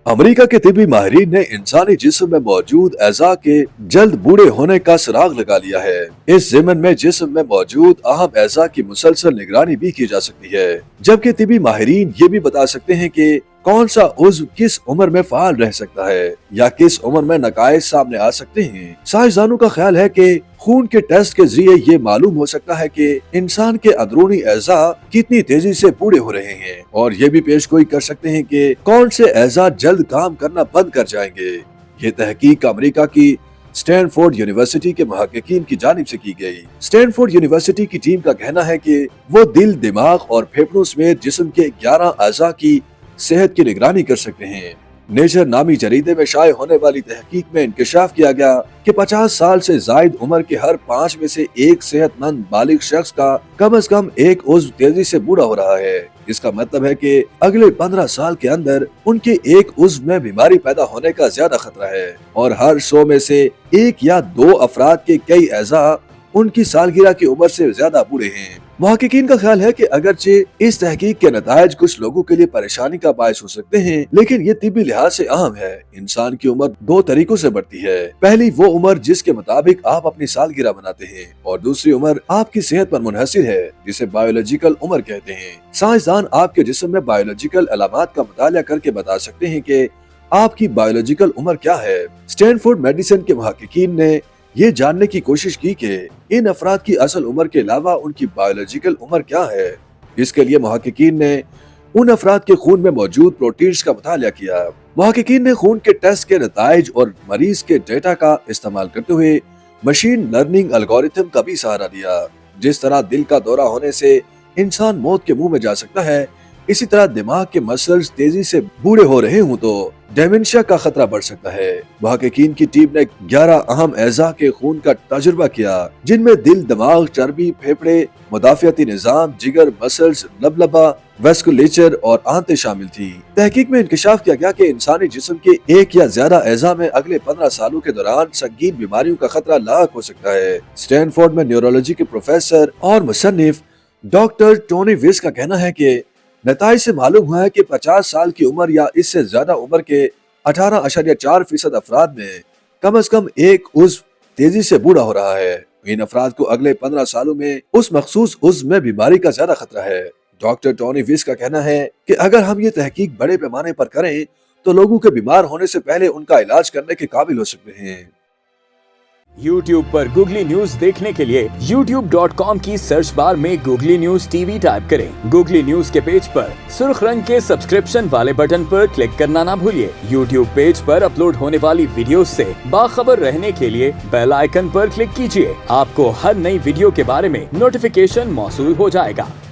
America के तिब्बी माहिरीन ने इंसानी जिस्म में मौजूद एज़ा के जल्द बूढ़े होने का सुराग लगा लिया है। इस ज़िमन में जिस्म में मौजूद अहम एज़ा की मुसलसल निगरानी भी की जा सकती है, जबकि तिब्बी माहिरीन ये भी बता सकते हैं कि कौन सा उज़्व किस उम्र में फ़ाल रह सकता है या किस उम्र में नकाइस सामने आ सकते हैं। साइंसदानों का ख्याल है कि खून के टेस्ट के जरिए ये मालूम हो सकता है कि इंसान के अंदरूनी एज़ा कितनी तेजी से बूढ़े हो रहे हैं, और ये भी पेशगोई कर सकते हैं कि कौन से एज़ा जल्द काम करना बंद कर जाएंगे। ये तहकीक अमेरिका की स्टैनफोर्ड यूनिवर्सिटी के महक्कीकीन की जानिब से की गई। स्टैनफोर्ड यूनिवर्सिटी की टीम का कहना है कि वो दिल, दिमाग और फेफड़ों समेत जिस्म के 11 अज़ा की सेहत की निगरानी कर सकते हैं। नेचर नामी जरीदे में शाये होने वाली तहकीक में इंकशाफ किया गया कि 50 साल से जायद उम्र के हर 5 में से एक सेहतमंद बालिग शख्स का कम से कम एक उज़्व तेजी से बूढ़ा हो रहा है। इसका मतलब है कि अगले 15 साल के अंदर उनके एक उज़्व में बीमारी पैदा होने का ज्यादा खतरा है, और हर 100 में से 1 या 2 अफराद के कई एज़ा उनकी सालगिरह की उम्र से ज्यादा बूढ़े हैं। मुहक्किकीन का ख्याल है कि अगरचे इस तहकीक के नतायज कुछ लोगों के लिए परेशानी का बायस हो सकते हैं, लेकिन ये तिब्बी लिहाज से अहम है। इंसान की उम्र 2 तरीकों से बढ़ती है। पहली वो उम्र जिसके मुताबिक आप अपनी सालगिरह मनाते हैं, और दूसरी उम्र आपकी सेहत पर मुनहसिर है, जिसे बायोलॉजिकल उम्र कहते हैं। साइंसदान आपके जिस्म में बायोलॉजिकल अलामात का मुताला करके बता सकते हैं कि आपकी बायोलॉजिकल उम्र क्या है। स्टैनफोर्ड मेडिसिन के मुहक्किकीन ने ये जानने की कोशिश की कि इन अफराद की असल उम्र के अलावा उनकी बायोलॉजिकल उम्र क्या है। इसके लिए मुहक्किकीन ने उन अफराद के खून में मौजूद प्रोटीन्स का मुताला किया। मुहक्किकीन ने खून के टेस्ट के नताइज और मरीज के डेटा का इस्तेमाल करते हुए मशीन लर्निंग एल्गोरिथम का भी सहारा दिया। जिस तरह दिल का दौरा होने से इंसान मौत के मुंह में जा सकता है, इसी तरह दिमाग के मसल्स तेजी से बूढ़े हो रहे हों तो डेमेंशिया का खतरा बढ़ सकता है। मुहक्किकीन की टीम ने 11 अहम एज़ा के खून का तजुर्बा किया, जिनमें दिल, दिमाग, चर्बी, फेफड़े, मुदाफियाती निजाम, जिगर, मसल्स, लबलबा, वेस्कुलेचर और आंतें शामिल थी। तहकीक में इंकशाफ किया गया कि इंसानी जिस्म के 1 या ज्यादा एज़ा में अगले 15 सालों के दौरान संगीन बीमारियों का खतरा लाक हो सकता है। स्टैनफोर्ड में न्यूरोलॉजी के प्रोफेसर और मुसन्निफ डॉक्टर टोनी विस का कहना है कि नताइज से मालूम हुआ है कि 50 साल की उम्र या इससे ज्यादा उम्र के 18.4% अफराद में कम से कम एक उज़्व तेजी से बूढ़ा हो रहा है। इन अफराद को अगले 15 सालों में उस मखसूस उज़्व में बीमारी का ज्यादा खतरा है। डॉक्टर टोनी विस का कहना है कि अगर हम ये तहकीक बड़े पैमाने पर करें तो लोगों के बीमार होने से पहले उनका इलाज करने के काबिल हो सकते हैं। YouTube पर गूगली न्यूज देखने के लिए youtube.com की सर्च बार में गूगली न्यूज टीवी टाइप करें। गूगली न्यूज के पेज पर सुर्ख रंग के सब्सक्रिप्शन वाले बटन पर क्लिक करना ना भूलिए। YouTube पेज पर अपलोड होने वाली वीडियोस से बाखबर रहने के लिए बेल आइकन पर क्लिक कीजिए। आपको हर नई वीडियो के बारे में नोटिफिकेशन मौसूल हो जाएगा।